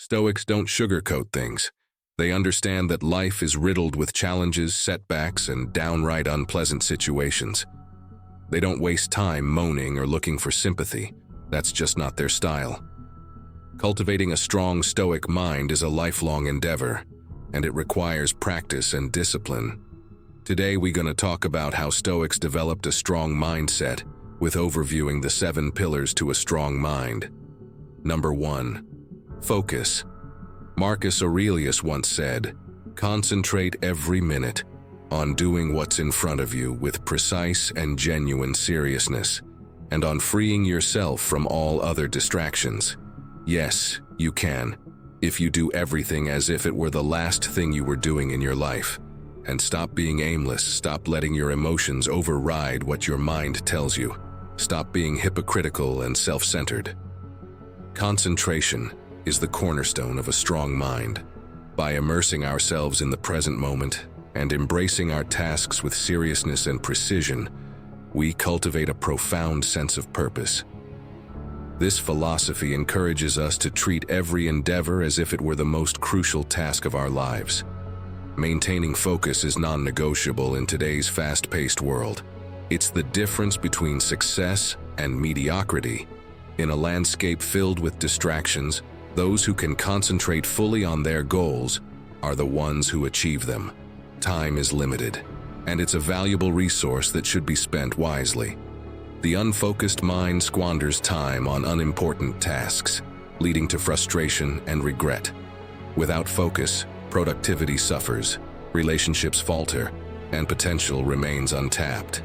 Stoics don't sugarcoat things. They understand that life is riddled with challenges, setbacks, and downright unpleasant situations. They don't waste time moaning or looking for sympathy. That's just not their style. Cultivating a strong Stoic mind is a lifelong endeavor, and it requires practice and discipline. Today we're going to talk about how Stoics developed a strong mindset, with overviewing the 7 pillars to a strong mind. Number 1. Focus. Marcus Aurelius once said, "Concentrate every minute on doing what's in front of you with precise and genuine seriousness, and on freeing yourself from all other distractions." Yes, you can, if you do everything as if it were the last thing you were doing in your life. And stop being aimless, stop letting your emotions override what your mind tells you. Stop being hypocritical and self-centered. Concentration is the cornerstone of a strong mind. By immersing ourselves in the present moment and embracing our tasks with seriousness and precision, we cultivate a profound sense of purpose. This philosophy encourages us to treat every endeavor as if it were the most crucial task of our lives. Maintaining focus is non-negotiable in today's fast-paced world. It's the difference between success and mediocrity. In a landscape filled with distractions, those who can concentrate fully on their goals are the ones who achieve them. Time is limited, and it's a valuable resource that should be spent wisely. The unfocused mind squanders time on unimportant tasks, leading to frustration and regret. Without focus, productivity suffers, relationships falter, and potential remains untapped.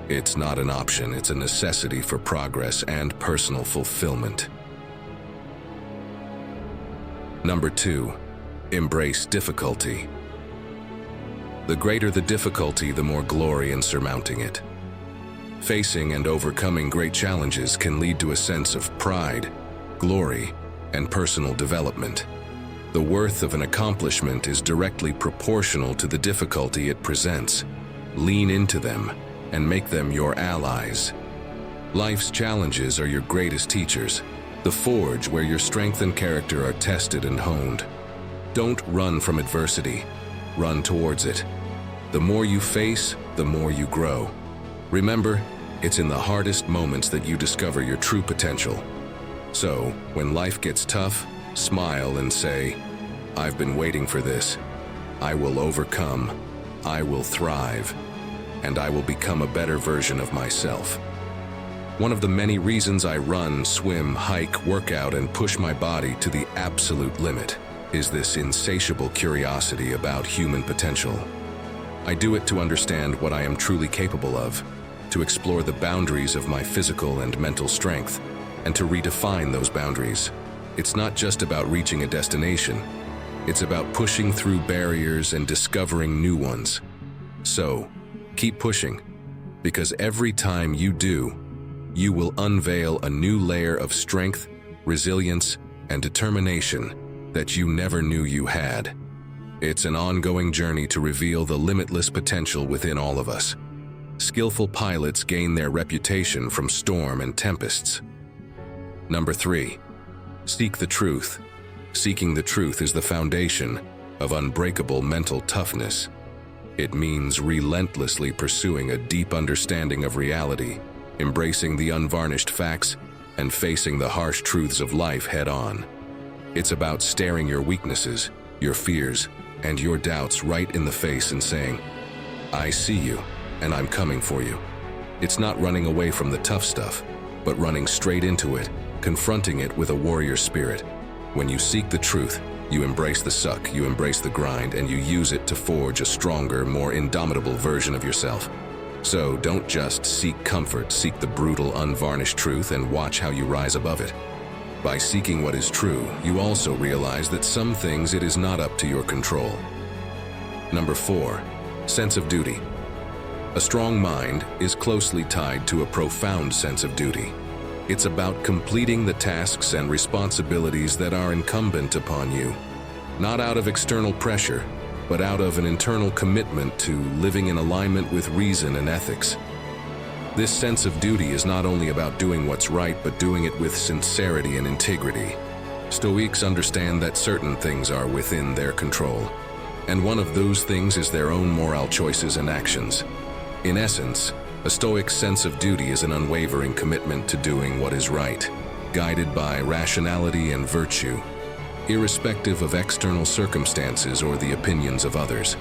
It's not an option, it's a necessity for progress and personal fulfillment. Number 2. Embrace difficulty. The greater the difficulty, the more glory in surmounting it. Facing and overcoming great challenges can lead to a sense of pride, glory, and personal development. The worth of an accomplishment is directly proportional to the difficulty it presents. Lean into them and make them your allies. Life's challenges are your greatest teachers, the forge where your strength and character are tested and honed. Don't run from adversity, run towards it. The more you face, the more you grow. Remember, it's in the hardest moments that you discover your true potential. So, when life gets tough, smile and say, "I've been waiting for this. I will overcome, I will thrive, and I will become a better version of myself." One of the many reasons I run, swim, hike, work out, and push my body to the absolute limit is this insatiable curiosity about human potential. I do it to understand what I am truly capable of, to explore the boundaries of my physical and mental strength, and to redefine those boundaries. It's not just about reaching a destination. It's about pushing through barriers and discovering new ones. So, keep pushing, because every time you do, you will unveil a new layer of strength, resilience, and determination that you never knew you had. It's an ongoing journey to reveal the limitless potential within all of us. Skillful pilots gain their reputation from storm and tempests. Number 3. Seek the truth. Seeking the truth is the foundation of unbreakable mental toughness. It means relentlessly pursuing a deep understanding of reality, embracing the unvarnished facts, and facing the harsh truths of life head-on. It's about staring your weaknesses, your fears, and your doubts right in the face and saying, "I see you, and I'm coming for you." It's not running away from the tough stuff, but running straight into it, confronting it with a warrior spirit. When you seek the truth, you embrace the suck, you embrace the grind, and you use it to forge a stronger, more indomitable version of yourself. So don't just seek comfort, seek the brutal, unvarnished truth and watch how you rise above it. By seeking what is true, you also realize that some things it is not up to your control. Number 4. Sense of duty. A strong mind is closely tied to a profound sense of duty. It's about completing the tasks and responsibilities that are incumbent upon you, not out of external pressure, but out of an internal commitment to living in alignment with reason and ethics. This sense of duty is not only about doing what's right, but doing it with sincerity and integrity. Stoics understand that certain things are within their control, and one of those things is their own moral choices and actions. In essence, a Stoic sense of duty is an unwavering commitment to doing what is right, guided by rationality and virtue, irrespective of external circumstances or the opinions of others.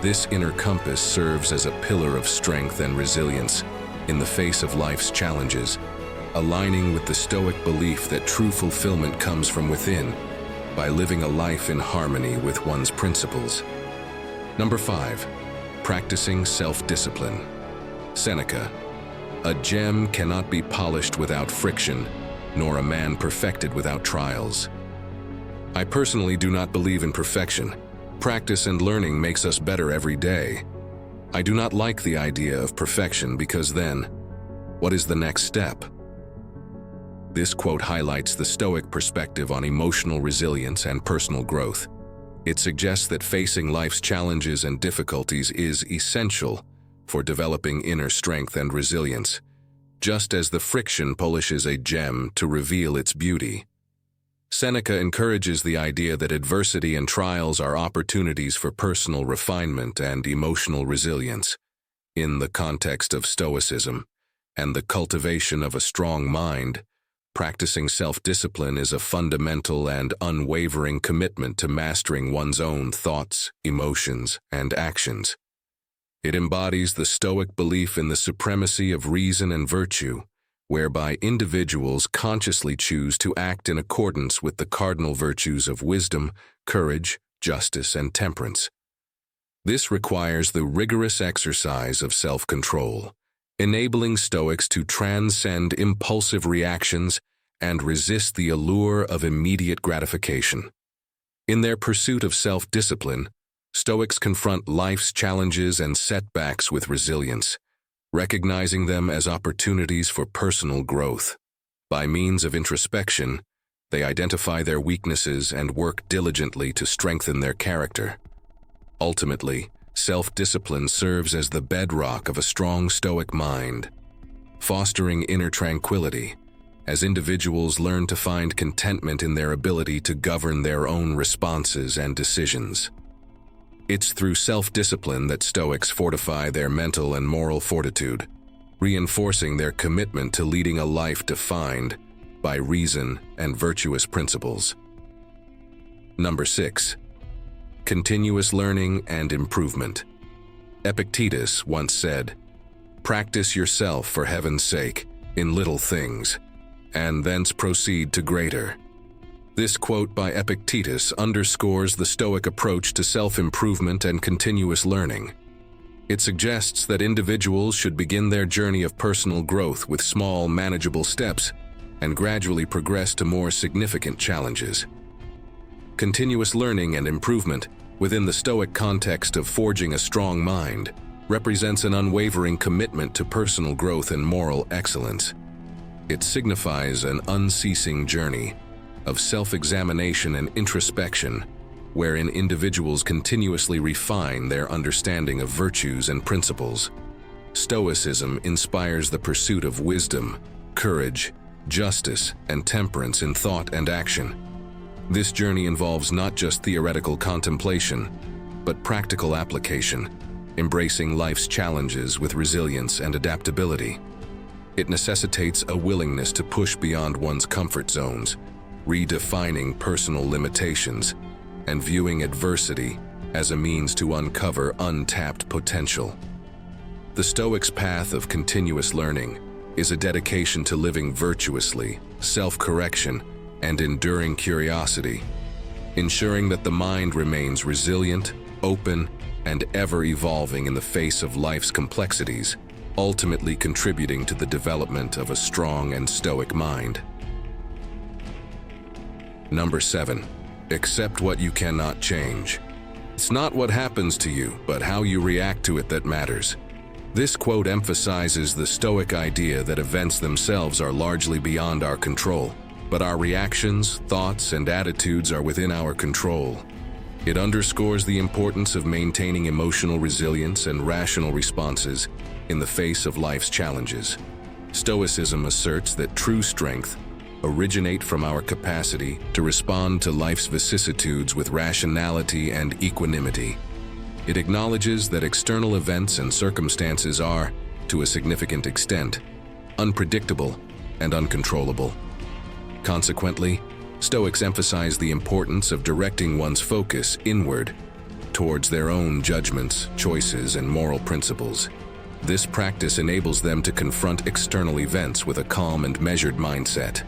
This inner compass serves as a pillar of strength and resilience in the face of life's challenges, aligning with the Stoic belief that true fulfillment comes from within by living a life in harmony with one's principles. Number 5, practicing self-discipline. Seneca, a gem cannot be polished without friction, nor a man perfected without trials. I personally do not believe in perfection. Practice and learning makes us better every day. I do not like the idea of perfection because then, what is the next step? This quote highlights the Stoic perspective on emotional resilience and personal growth. It suggests that facing life's challenges and difficulties is essential for developing inner strength and resilience, just as the friction polishes a gem to reveal its beauty. Seneca encourages the idea that adversity and trials are opportunities for personal refinement and emotional resilience. In the context of Stoicism and the cultivation of a strong mind, practicing self-discipline is a fundamental and unwavering commitment to mastering one's own thoughts, emotions, and actions. It embodies the Stoic belief in the supremacy of reason and virtue, whereby individuals consciously choose to act in accordance with the cardinal virtues of wisdom, courage, justice, and temperance. This requires the rigorous exercise of self-control, enabling Stoics to transcend impulsive reactions and resist the allure of immediate gratification. In their pursuit of self-discipline, Stoics confront life's challenges and setbacks with resilience, recognizing them as opportunities for personal growth. By means of introspection, they identify their weaknesses and work diligently to strengthen their character. Ultimately, self-discipline serves as the bedrock of a strong Stoic mind, fostering inner tranquility as individuals learn to find contentment in their ability to govern their own responses and decisions. It's through self-discipline that Stoics fortify their mental and moral fortitude, reinforcing their commitment to leading a life defined by reason and virtuous principles. Number 6, continuous learning and improvement. Epictetus once said, "Practice yourself for heaven's sake in little things, and thence proceed to greater." This quote by Epictetus underscores the Stoic approach to self-improvement and continuous learning. It suggests that individuals should begin their journey of personal growth with small, manageable steps and gradually progress to more significant challenges. Continuous learning and improvement, within the Stoic context of forging a strong mind, represents an unwavering commitment to personal growth and moral excellence. It signifies an unceasing journey of self-examination and introspection, wherein individuals continuously refine their understanding of virtues and principles. Stoicism inspires the pursuit of wisdom, courage, justice, and temperance in thought and action. This journey involves not just theoretical contemplation, but practical application, embracing life's challenges with resilience and adaptability. It necessitates a willingness to push beyond one's comfort zones, redefining personal limitations, and viewing adversity as a means to uncover untapped potential. The Stoics' path of continuous learning is a dedication to living virtuously, self-correction, and enduring curiosity, ensuring that the mind remains resilient, open, and ever-evolving in the face of life's complexities, ultimately contributing to the development of a strong and Stoic mind. Number 7, accept what you cannot change. It's not what happens to you, but how you react to it that matters. This quote emphasizes the Stoic idea that events themselves are largely beyond our control, but our reactions, thoughts, and attitudes are within our control. It underscores the importance of maintaining emotional resilience and rational responses in the face of life's challenges. Stoicism asserts that true strength originate from our capacity to respond to life's vicissitudes with rationality and equanimity. It acknowledges that external events and circumstances are, to a significant extent, unpredictable and uncontrollable. Consequently, Stoics emphasize the importance of directing one's focus inward, towards their own judgments, choices, and moral principles. This practice enables them to confront external events with a calm and measured mindset,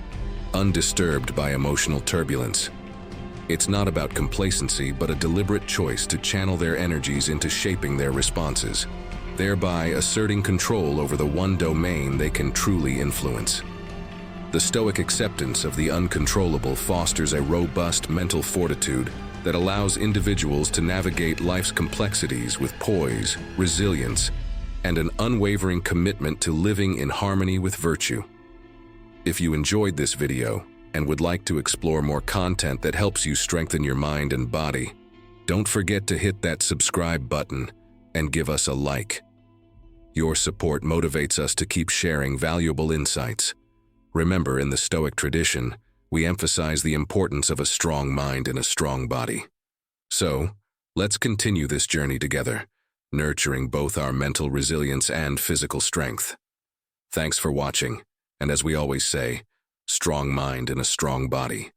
undisturbed by emotional turbulence. It's not about complacency, but a deliberate choice to channel their energies into shaping their responses, thereby asserting control over the one domain they can truly influence. The Stoic acceptance of the uncontrollable fosters a robust mental fortitude that allows individuals to navigate life's complexities with poise, resilience, and an unwavering commitment to living in harmony with virtue. If you enjoyed this video and would like to explore more content that helps you strengthen your mind and body, don't forget to hit that subscribe button and give us a like. Your support motivates us to keep sharing valuable insights. Remember, in the Stoic tradition, we emphasize the importance of a strong mind and a strong body. So, let's continue this journey together, nurturing both our mental resilience and physical strength. Thanks for watching, and as we always say, strong mind and a strong body.